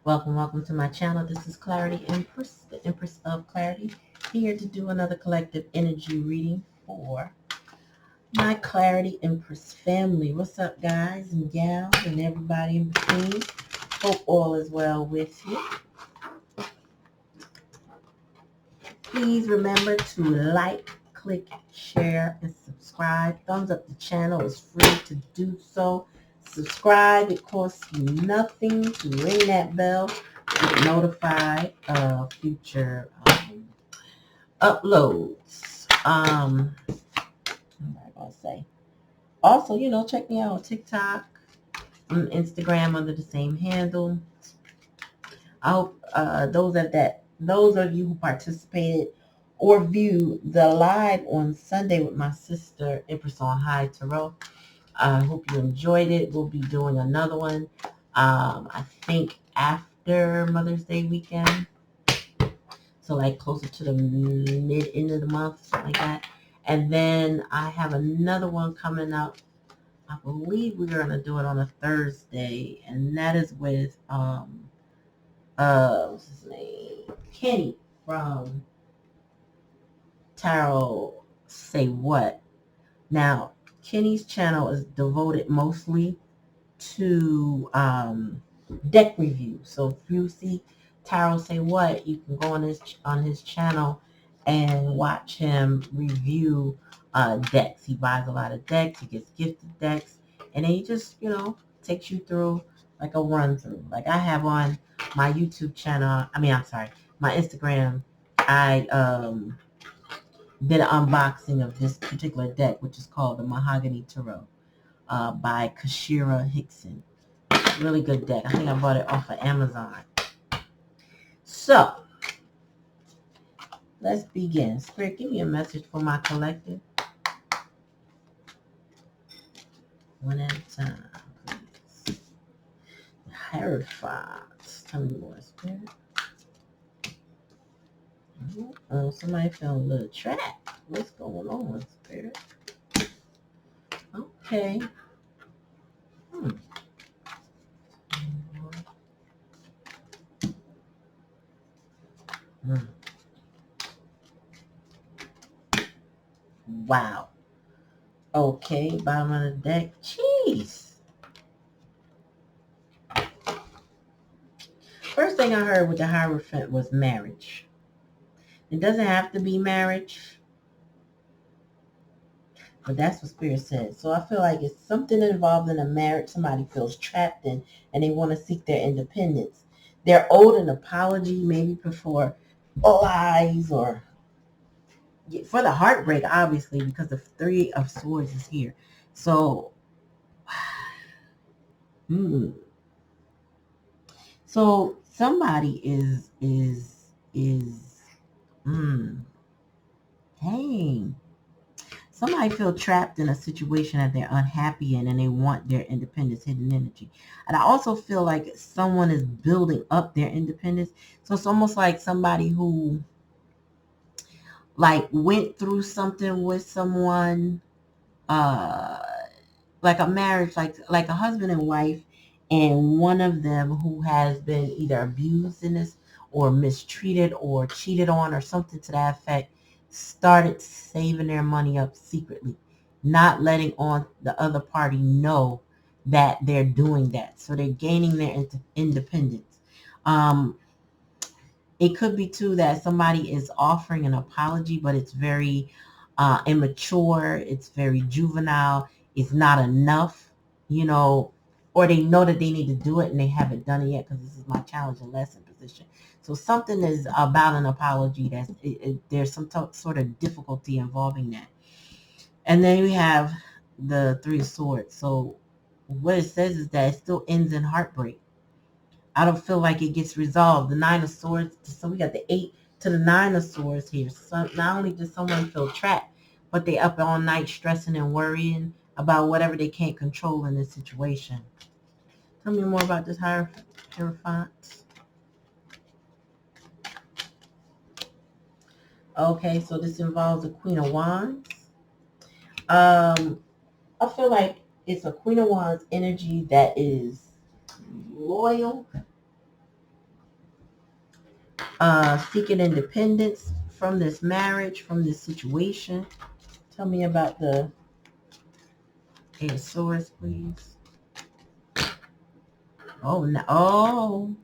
Welcome, welcome to my channel. This is Clarityempress, the Empress of Clarity, here to do another collective energy reading for my Clarityempress family. What's up, guys and gals and everybody in between? Hope all is well with you. Please remember to like, click, share, and subscribe. Thumbs up the channel. It's free to do so. Subscribe. It costs you nothing to ring that bell to get notified of future uploads. What am I going to say? Also, check me out on TikTok, on Instagram under the same handle. I hope those of you who participated or viewed the live on Sunday with my sister, Empress on High Tarot. I hope you enjoyed it. We'll be doing another one, I think after Mother's Day weekend. So like closer to the end of the month, something like that. And then I have another one coming up. I believe we're going to do it on a Thursday. And that is with, what's his name? Kenny from Tarot Say What. Now, Kenny's channel is devoted mostly to deck review. So if you see Tarot Say What, you can go on his channel and watch him review decks. He buys a lot of decks. He gets gifted decks, and then he just takes you through like a run through. Like I have on my YouTube channel. My Instagram. I did an unboxing of this particular deck, which is called the Mahogany Tarot by Kashira Hickson. Really good deck. I think I bought it off of Amazon. So, let's begin. Spirit, give me a message for my collective. One at a time, please. The Hierophant. Tell me more, Spirit. Oh, somebody felt a little trapped. What's going on, Spirit? Okay. Wow. Okay, bottom of the deck. Jeez. First thing I heard with the Hierophant was marriage. It doesn't have to be marriage, but that's what Spirit says. So I feel like it's something involved in a marriage somebody feels trapped in, and they want to seek their independence. They're owed an apology, maybe before lies or for the heartbreak, obviously, because the Three of Swords is here. So, so somebody dang. Somebody feel trapped in a situation that they're unhappy in, and they want their independence, hidden energy. And I also feel like someone is building up their independence. So it's almost like somebody who like went through something with someone, like a marriage, like a husband and wife, and one of them who has been either abused in this or mistreated or cheated on or something to that effect, started saving their money up secretly, not letting on the other party know that they're doing that. So they're gaining their independence. It could be too that somebody is offering an apology, but it's very immature. It's very juvenile. It's not enough, or they know that they need to do it and they haven't done it yet because this is my challenge and lesson position. So something is about an apology there's some sort of difficulty involving that. And then we have the Three of Swords. So what it says is that it still ends in heartbreak. I don't feel like it gets resolved. The Nine of Swords, so we got the 8 to the 9 of Swords here. So not only does someone feel trapped, but they up all night stressing and worrying about whatever they can't control in this situation. Tell me more about this Hierophant. Okay, so this involves the Queen of Wands. I feel like it's a Queen of Wands energy that is loyal. Seeking independence from this marriage, from this situation. Tell me about the Eight of Swords, please. Oh, no. Oh,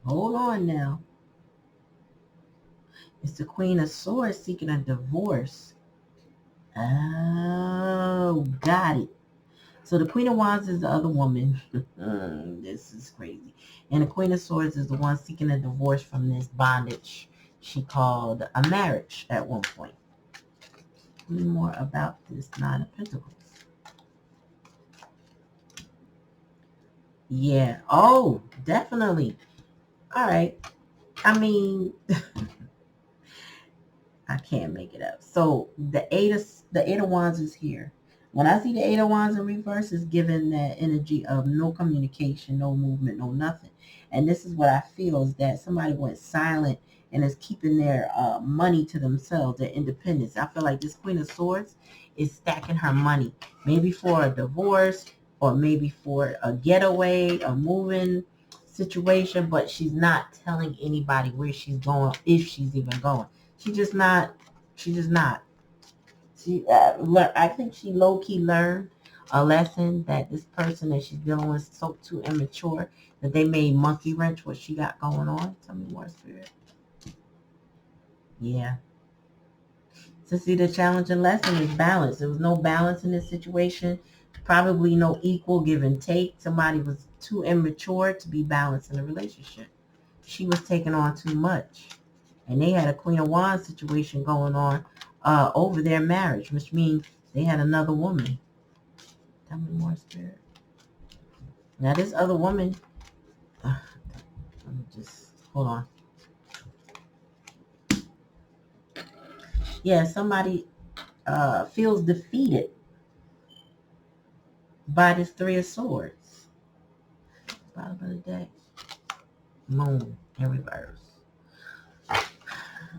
hold on now. It's the Queen of Swords seeking a divorce. Oh, got it. So the Queen of Wands is the other woman. This is crazy. And the Queen of Swords is the one seeking a divorce from this bondage she called a marriage at one point. Tell me more about this Nine of Pentacles. Yeah. Oh, definitely. All right. I mean, I can't make it up. So the Eight of Wands is here. When I see the Eight of Wands in reverse, it's giving that energy of no communication, no movement, no nothing. And this is what I feel is that somebody went silent and is keeping their money to themselves, their independence. I feel like this Queen of Swords is stacking her money, maybe for a divorce or maybe for a getaway, a moving situation, but she's not telling anybody where she's going, if she's even going. She's just not. I think she low-key learned a lesson that this person that she's dealing with is so too immature that they made monkey wrench what she got going on. Tell me more, Spirit. Yeah. So see, the challenging lesson is balance. There was no balance in this situation. Probably no equal give and take. Somebody was too immature to be balanced in a relationship. She was taking on too much. And they had a Queen of Wands situation going on over their marriage, which means they had another woman. Tell me more, Spirit. Now, this other woman, let me just, hold on. Yeah, somebody feels defeated by this Three of Swords. Bottom of the deck. Moon in reverse.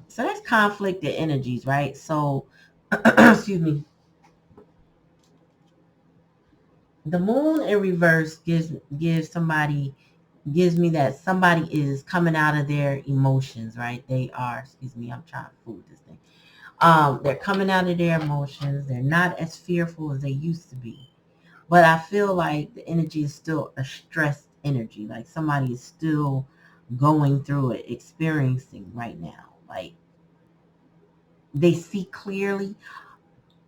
So that's conflicted energies, right? So, excuse me. The moon in reverse gives me that somebody is coming out of their emotions, right? They are, excuse me, I'm trying to fool this thing. They're coming out of their emotions. They're not as fearful as they used to be. But I feel like the energy is still a stressed energy. Like somebody is still going through it, experiencing right now. Like they see clearly.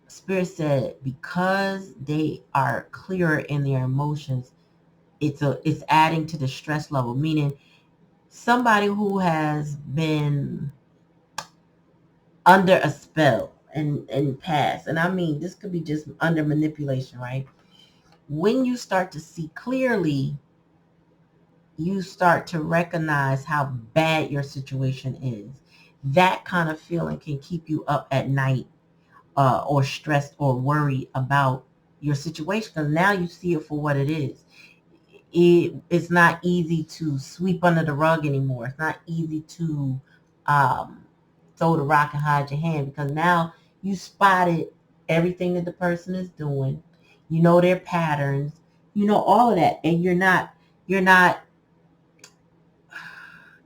Spirit said because they are clearer in their emotions, it's adding to the stress level, meaning somebody who has been under a spell in past, and I mean this could be just under manipulation, right? When you start to see clearly, you start to recognize how bad your situation is. That kind of feeling can keep you up at night or stressed or worried about your situation because now you see it for what it is. It's not easy to sweep under the rug anymore. It's not easy to throw the rock and hide your hand because now you spotted everything that the person is doing. You know their patterns. You know all of that, and you're not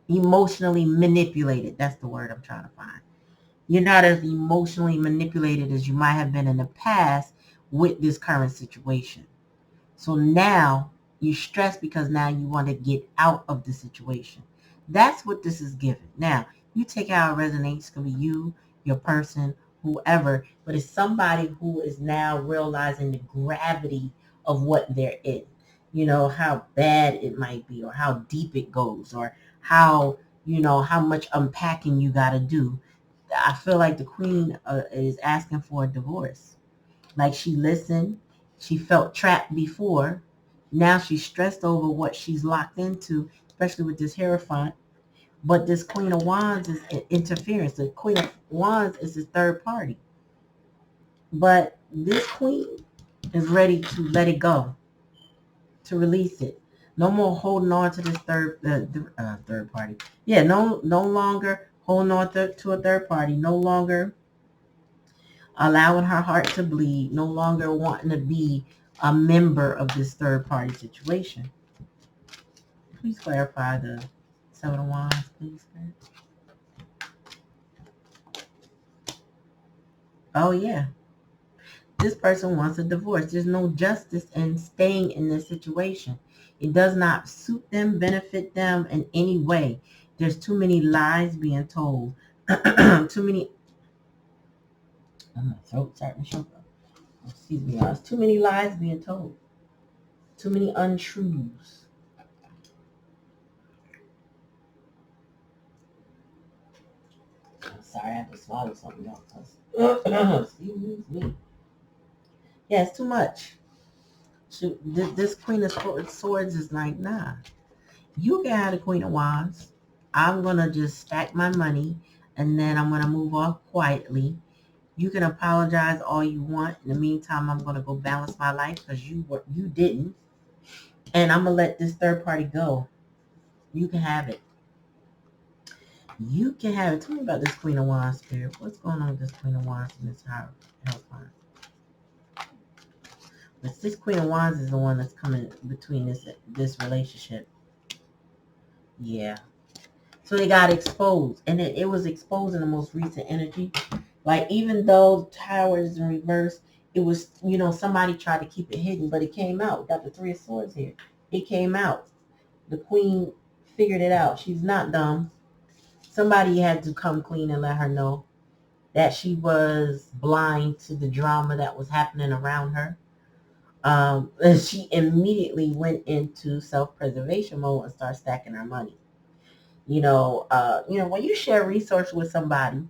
emotionally manipulated. That's the word I'm trying to find. You're not as emotionally manipulated as you might have been in the past with this current situation. So now you're stressed because now you want to get out of the situation. That's what this is giving. Now, you take how it resonates. It's going to be you, your person, whoever, but it's somebody who is now realizing the gravity of what they're in. You know, how bad it might be or how deep it goes or how, how much unpacking you got to do. I feel like the queen is asking for a divorce. Like she listened, she felt trapped before. Now she's stressed over what she's locked into, especially with this Hierophant. But this Queen of Wands is interference. The Queen of Wands is the third party. But this queen is ready to let it go, to release it. No more holding on to this third party. Yeah, no longer holding on to a third party. No longer allowing her heart to bleed, no longer wanting to be a member of this third party situation. Please clarify the Seven of Wands, please, Spirit. Oh, yeah. This person wants a divorce. There's no justice in staying in this situation. It does not suit them, benefit them in any way. There's too many lies being told. Too many... Oh, my throat's starting to choke up. Excuse me, y'all. There's too many lies being told. Too many untruths. I'm sorry, I have to swallow something else. Excuse me. Yeah, it's too much. This Queen of Swords is like, nah. You can have the Queen of Wands. I'm going to just stack my money, and then I'm going to move off quietly. You can apologize all you want. In the meantime, I'm going to go balance my life because you didn't. And I'm going to let this third party go. You can have it. You can have it. Tell me about this Queen of Wands, Spirit. What's going on with this Queen of Wands in this health line? But this Queen of Wands is the one that's coming between this relationship. Yeah. So they got exposed. And it was exposed in the most recent energy. Like, even though the Tower is in reverse, it was, somebody tried to keep it hidden, but it came out. We got the Three of Swords here. It came out. The Queen figured it out. She's not dumb. Somebody had to come clean and let her know that she was blind to the drama that was happening around her. And she immediately went into self-preservation mode and started stacking her money. When you share resources with somebody,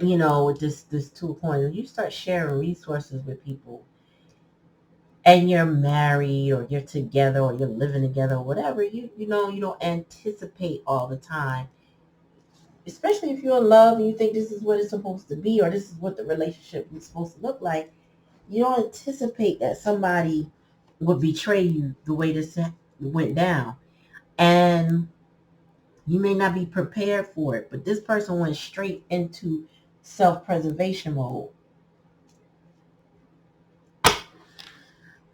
with this Two of Coins, you start sharing resources with people, and you're married or you're together or you're living together or whatever, you don't anticipate all the time, especially if you're in love and you think this is what it's supposed to be or this is what the relationship is supposed to look like. You don't anticipate that somebody would betray you the way this went down. And you may not be prepared for it, but this person went straight into self-preservation mode.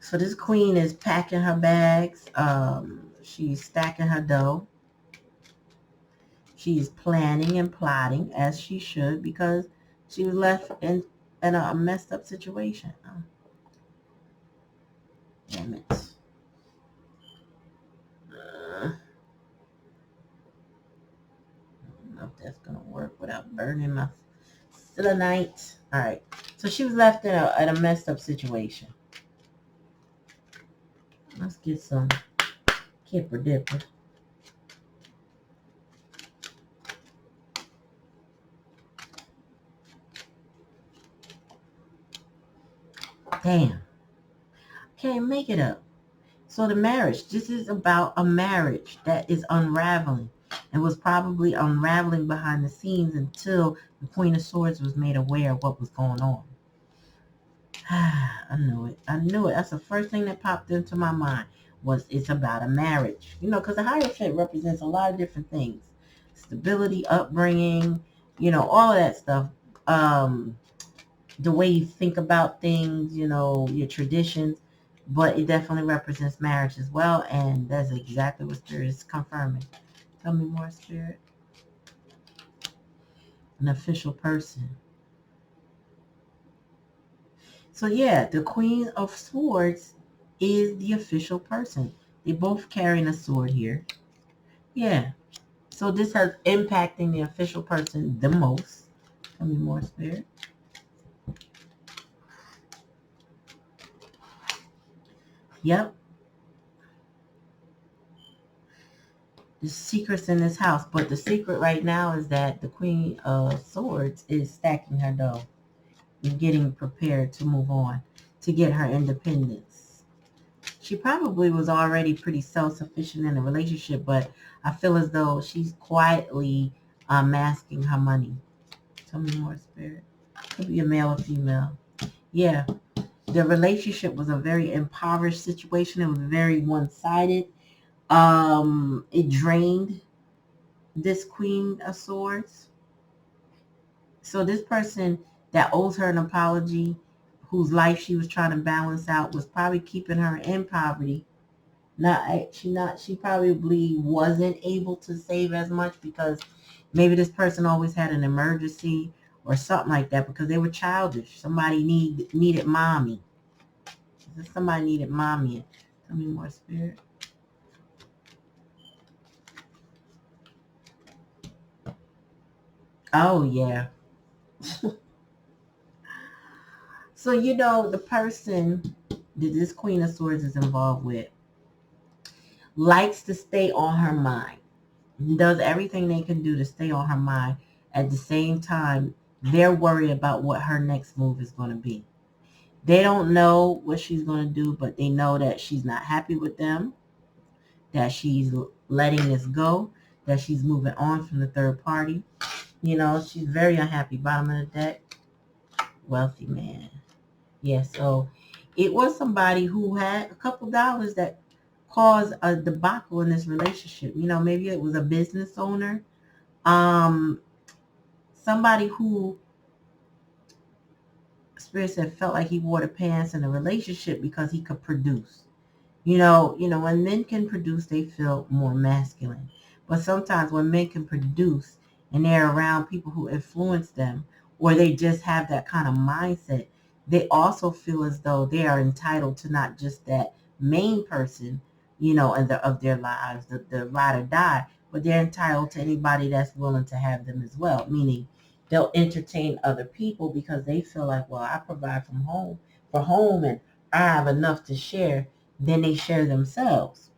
So this queen is packing her bags. She's stacking her dough. She's planning and plotting as she should because she was left in a messed up situation. Oh. Damn it. I don't know if that's going to work without burning my selenite. All right. So she was left in a messed up situation. Let's get some Kipper Dipper. Damn. Can't make it up. So the marriage, this is about a marriage that is unraveling and was probably unraveling behind the scenes until the Queen of Swords was made aware of what was going on. I knew it. That's the first thing that popped into my mind was it's about a marriage. Because the Hierophant represents a lot of different things. Stability, upbringing, all of that stuff. The way you think about things, your traditions. But it definitely represents marriage as well. And that's exactly what Spirit is confirming. Tell me more, Spirit. An official person. So yeah, the Queen of Swords is the official person. They both carrying a sword here. Yeah. So this has impacting the official person the most. Tell me more, Spirit. Yep. The secret's in this house, but the secret right now is that the Queen of Swords is stacking her dough and getting prepared to move on, to get her independence. She probably was already pretty self-sufficient in a relationship, but I feel as though she's quietly masking her money. Tell me more, Spirit. Could be a male or female. Yeah. The relationship was a very impoverished situation. It was very one-sided. It drained this Queen of Swords. So this person that owes her an apology, whose life she was trying to balance out, was probably keeping her in poverty She probably wasn't able to save as much because maybe this person always had an emergency or something like that because they were childish. Somebody needed mommy. Somebody needed mommy. Tell me more, Spirit. Oh, yeah. So, the person that this Queen of Swords is involved with likes to stay on her mind. Does everything they can do to stay on her mind. At the same time, they're worried about what her next move is going to be. They don't know what she's going to do, but they know that she's not happy with them, that she's letting this go, that she's moving on from the third party. She's very unhappy. Bottom of the deck, wealthy man. Yeah, so it was somebody who had a couple dollars that caused a debacle in this relationship. Maybe it was a business owner. Somebody who Spirit said felt like he wore the pants in a relationship because he could produce. When men can produce, they feel more masculine. But sometimes when men can produce and they're around people who influence them, or they just have that kind of mindset, they also feel as though they are entitled to not just that main person, of their lives, the ride or die, but they're entitled to anybody that's willing to have them as well. Meaning they'll entertain other people because they feel like, well, I provide for home and I have enough to share. Then they share themselves.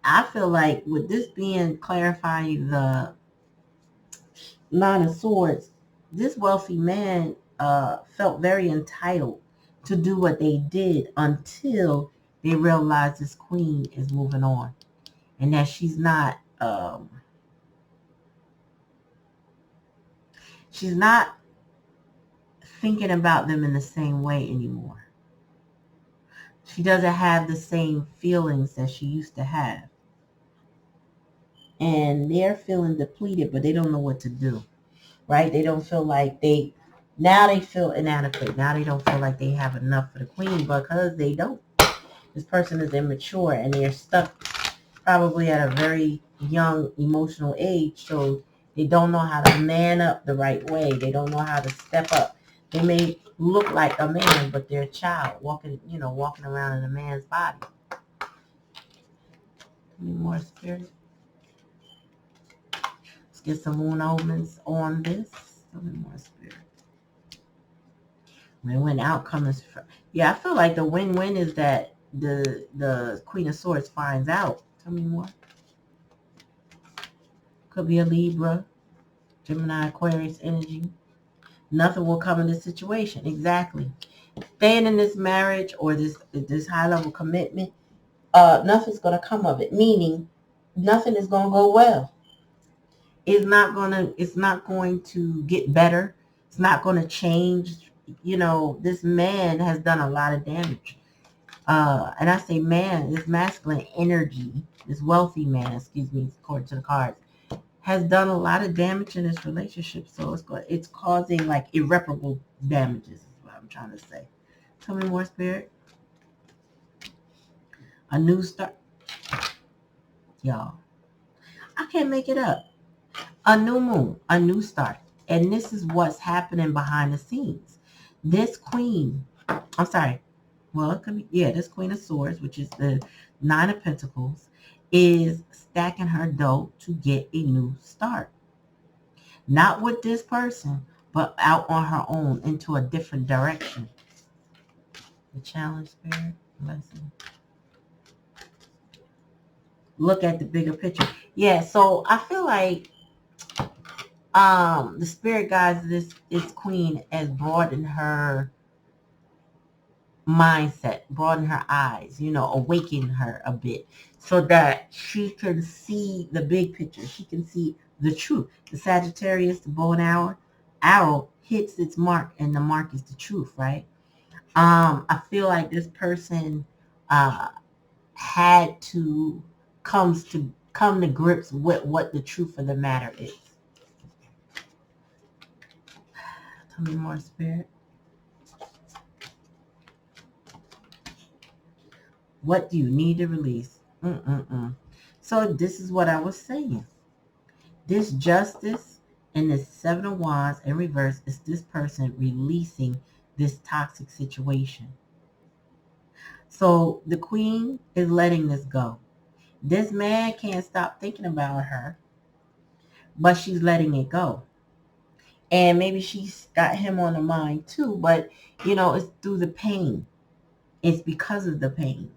I feel like with this being clarifying the Nine of Swords, this wealthy man felt very entitled to do what they did until they realized this queen is moving on and that she's not thinking about them in the same way anymore. She doesn't have the same feelings that she used to have. And they're feeling depleted, but they don't know what to do, right? They don't feel like now they feel inadequate. Now they don't feel like they have enough for the queen because they don't. This person is immature and they're stuck probably at a very young emotional age. So they don't know how to man up the right way. They don't know how to step up. They may look like a man, but they're a child walking around in a man's body. Need more spirit? Let's get some moon omens on this. Tell me more spirit. Win-win outcome is, I feel like the win-win is that the Queen of Swords finds out. Tell me more. Could be a Libra, Gemini, Aquarius energy. Nothing will come in this situation. Exactly. Staying in this marriage or this high level commitment, nothing's going to come of it. Meaning, nothing is going to go well. It's not going to get better. It's not going to change. This man has done a lot of damage. And I say man, this masculine energy, this wealthy man, according to the cards, has done a lot of damage in this relationship. So it's causing like irreparable damages is what I'm trying to say. Tell me more, spirit. A new start. Y'all, I can't make it up. A new moon, a new start. And this is what's happening behind the scenes. This queen, I'm sorry, well, it could be, this Queen of Swords, which is the Nine of Pentacles, is stacking her dough to get a new start. Not with this person, but out on her own into a different direction. The challenge, spirit, lesson. Look at the bigger picture. Yeah, so I feel like the spirit guides this queen has broadened her mindset, broaden her eyes, awaken her a bit so that she can see the big picture. She can see the truth. The Sagittarius, the bow and arrow hits its mark, and the mark is the truth, right? I feel like this person had to come to grips with what the truth of the matter is. Tell me more, spirit. What do you need to release? So this is what I was saying. This justice and this seven of wands in reverse is this person releasing this toxic situation. So the queen is letting this go. This man can't stop thinking about her, but she's letting it go. And maybe she's got him on the mind too, but it's through the pain. It's because of the pain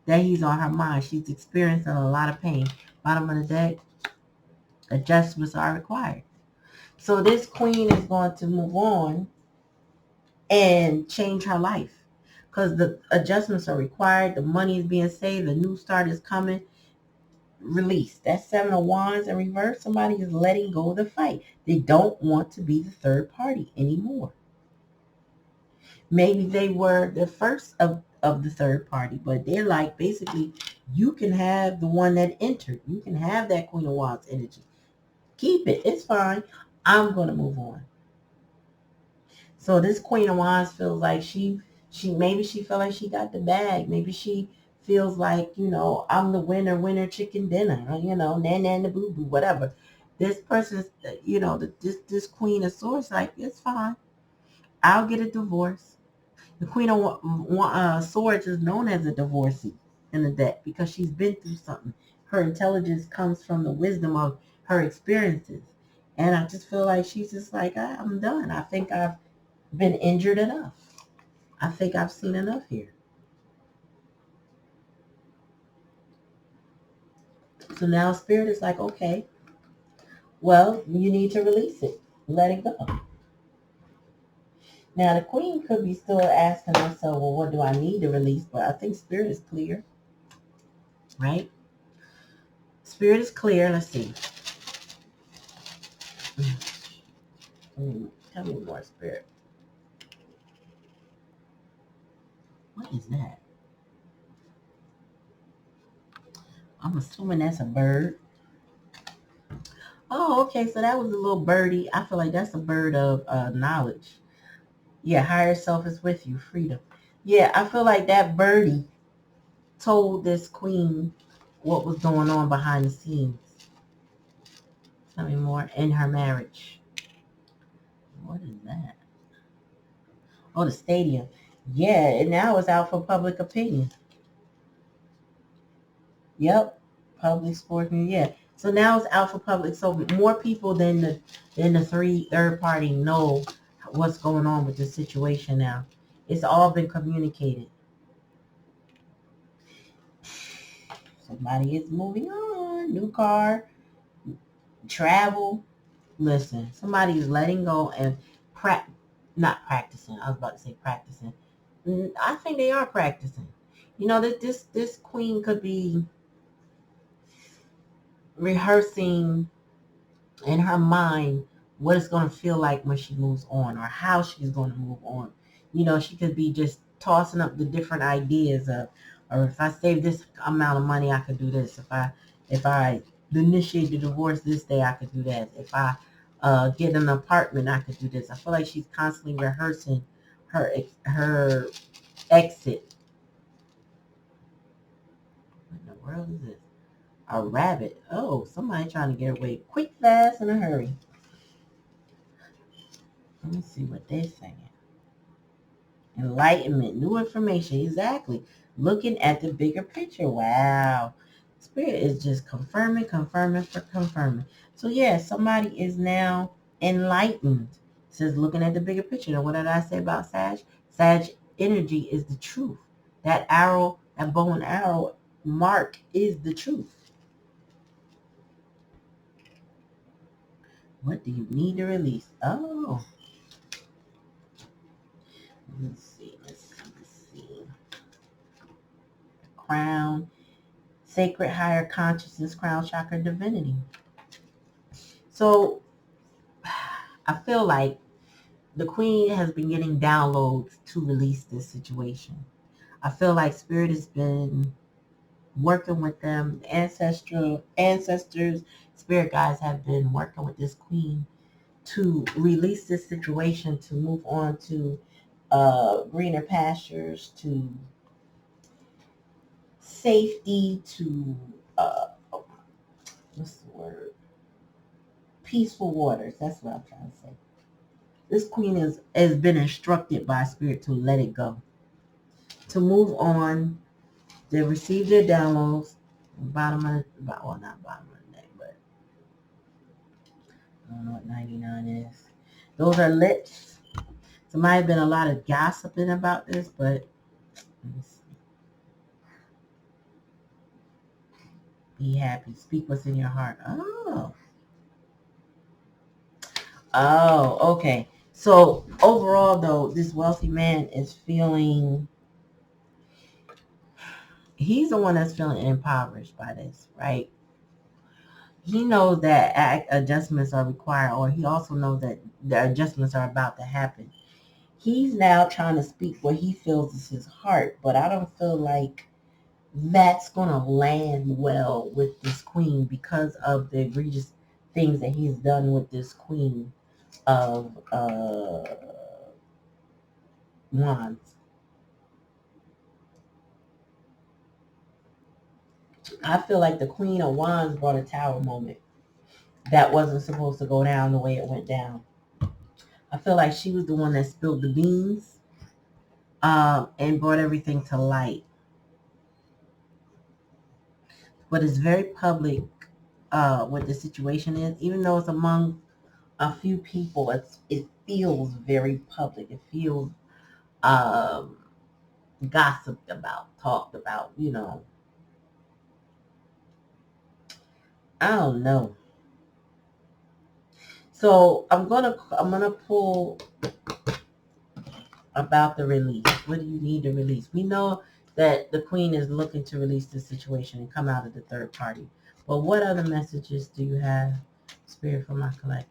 that he's on her mind. She's experiencing a lot of pain. Bottom of the deck, adjustments are required. So this queen is going to move on and change her life because the adjustments are required. The money is being saved. The new start is coming. Release. That seven of wands in reverse. Somebody is letting go of the fight. They don't want to be the third party anymore. Maybe they were the first of the third party, but they're like, basically, you can have the one that entered. You can have that Queen of Wands energy. Keep it. It's fine. I'm going to move on. So this Queen of Wands feels like maybe she felt like she got the bag. Maybe she feels like, I'm the winner, chicken dinner, nan the boo boo, whatever. This person's, this Queen of Swords, like, it's fine. I'll get a divorce. The Queen of Swords is known as a divorcee in the deck because she's been through something. Her intelligence comes from the wisdom of her experiences. And I just feel like she's just like, I'm done. I think I've been injured enough. I think I've seen enough here. So now Spirit is like, okay, well, you need to release it. Let it go. Now, the Queen could be still asking herself, well, what do I need to release? But I think Spirit is clear, right? Spirit is clear. Let's see. Tell me more, Spirit. What is that? I'm assuming that's a bird. Oh, okay. So that was a little birdie. I feel like that's a bird of knowledge. Yeah, higher self is with you. Freedom. Yeah, I feel like that birdie told this queen what was going on behind the scenes. Tell me more. In her marriage. What is that? Oh, the stadium. Yeah, and now it's out for public opinion. Yep. Public sports. Yeah. So now it's out for public. So more people than the third party know what's going on with the situation now. It's all been communicated. Somebody is moving on. New car, travel. Listen, somebody is letting go and not practicing. I was about to say practicing. I think they are practicing. This queen could be rehearsing in her mind what it's going to feel like when she moves on or how she's going to move on. She could be just tossing up the different ideas of, or if I save this amount of money, I could do this. If I initiate the divorce this day, I could do that. If I get an apartment, I could do this. I feel like she's constantly rehearsing her exit. What in the world is this? A rabbit. Oh, somebody trying to get away quick, fast, in a hurry. Let me see what they're saying. Enlightenment, new information. Exactly. Looking at the bigger picture. Wow. Spirit is just confirming. So yeah, somebody is now enlightened. It says looking at the bigger picture. Now, what did I say about Sag? Sag energy is the truth. That arrow, that bow and arrow mark is the truth. What do you need to release? Oh. Let's see. Crown, sacred higher consciousness, crown chakra, divinity. So I feel like the queen has been getting downloads to release this situation. I feel like Spirit has been working with them. Ancestors, spirit guides have been working with this queen to release this situation, to move on to greener pastures, to safety to, what's the word? Peaceful waters. That's what I'm trying to say. This queen has been instructed by spirit to let it go, to move on. They receive their downloads. Bottom of the, well, not bottom of the neck, but I don't know what 99 is. Those are lips. There might have been a lot of gossiping about this, but let me see. Be happy. Speak what's in your heart. Oh, okay. So overall, though, this wealthy man is feeling, he's the one that's feeling impoverished by this, right? He knows that adjustments are required, or he also knows that the adjustments are about to happen. He's now trying to speak what he feels is his heart, but I don't feel like that's going to land well with this queen because of the egregious things that he's done with this queen of wands. I feel like the queen of wands brought a tower moment that wasn't supposed to go down the way it went down. I feel like she was the one that spilled the beans, and brought everything to light. But it's very public, what the situation is. Even though it's among a few people, it feels very public. It feels um, gossiped about, talked about, I don't know. So I'm gonna pull about the release. What do you need to release? We know that the queen is looking to release the situation and come out of the third party. But what other messages do you have, Spirit, for my collective?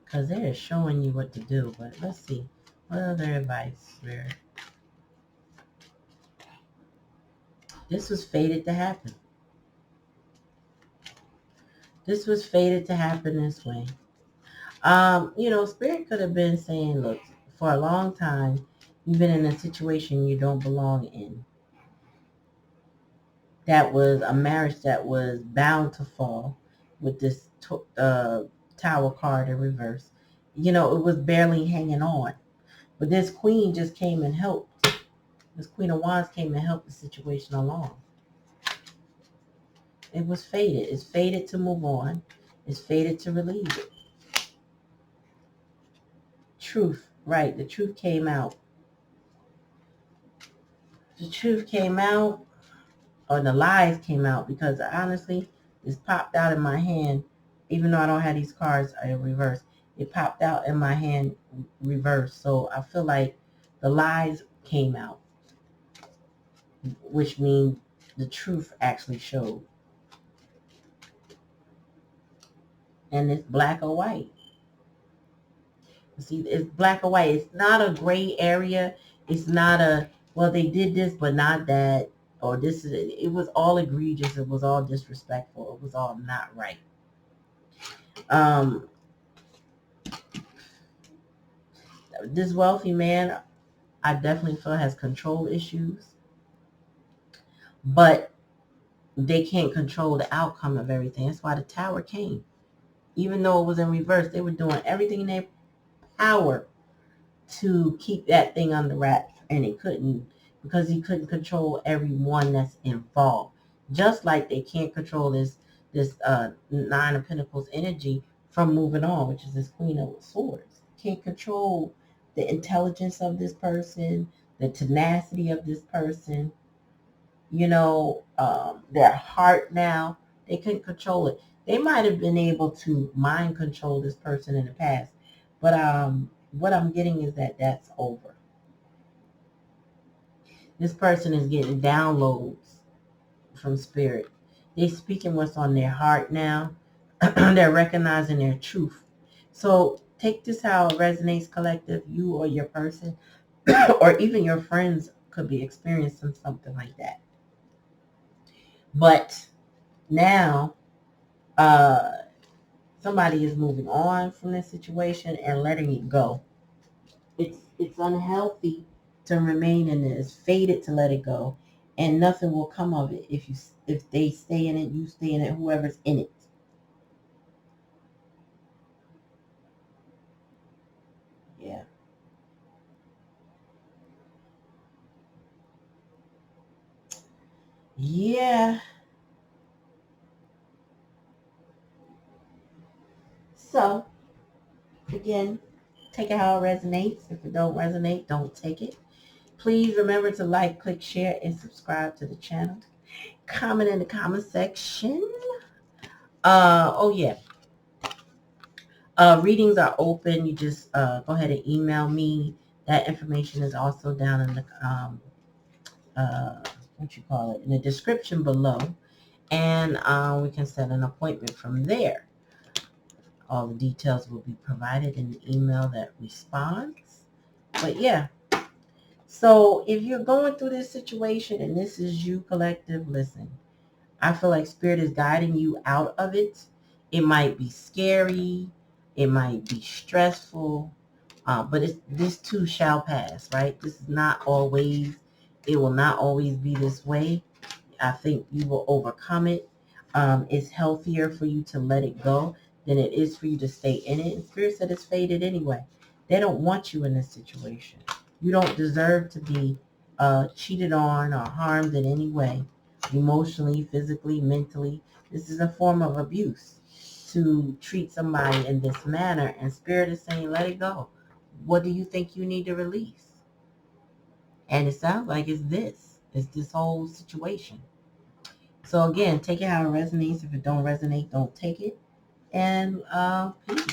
Because they're showing you what to do. But let's see. What other advice, Spirit? This was fated to happen. This was fated to happen this way. Spirit could have been saying, look, for a long time, you've been in a situation you don't belong in. That was a marriage that was bound to fall with this tower card in reverse. It was barely hanging on. But this queen just came and helped. This Queen of Wands came and helped the situation along. It was fated. It's fated to move on. It's fated to release it. Truth, right. The truth came out. The truth came out, or the lies came out, because honestly, it's popped out in my hand, even though I don't have these cards in reverse. It popped out in my hand reverse. So I feel like the lies came out, which means the truth actually showed. And it's black or white. See, it's black or white. It's not a gray area. It's not a, well, they did this, but not that, or this is, it was all egregious. It was all disrespectful. It was all not right. This wealthy man, I definitely feel, has control issues, but they can't control the outcome of everything. That's why the tower came. Even though it was in reverse, they were doing everything in their power to keep that thing under wraps, and it couldn't, because he couldn't control everyone that's involved. Just like they can't control this Nine of Pentacles energy from moving on, which is this Queen of Swords. Can't control the intelligence of this person, the tenacity of this person, their heart now. They couldn't control it. They might have been able to mind control this person in the past, but what I'm getting is that that's over. This person is getting downloads from spirit. They're speaking what's on their heart now. They're recognizing their truth. So take this how it resonates, collective. You or your person, or even your friends could be experiencing something like that. But now, somebody is moving on from this situation and letting it go. It's unhealthy to remain in it. It's fated to let it go, and nothing will come of it if they stay in it, you stay in it, whoever's in it. Yeah. Yeah. So again, take it how it resonates. If it don't resonate, don't take it. Please remember to like, click, share, and subscribe to the channel. Comment in the comment section. Oh yeah. Readings are open. You just go ahead and email me. That information is also down in the uh, what you call it, in the description below, and we can set an appointment from there. All the details will be provided in the email that responds. But yeah, so if you're going through this situation and this is you, collective, listen. I feel like spirit is guiding you out of it. It might be scary. It might be stressful. But this too shall pass, right? This is not always, it will not always be this way. I think you will overcome it. It's healthier for you to let it go than it is for you to stay in it. And Spirit said it's fated anyway. They don't want you in this situation. You don't deserve to be cheated on or harmed in any way, emotionally, physically, mentally. This is a form of abuse to treat somebody in this manner. And Spirit is saying, let it go. What do you think you need to release? And it sounds like it's this. It's this whole situation. So again, take it how it resonates. If it don't resonate, don't take it. And peace.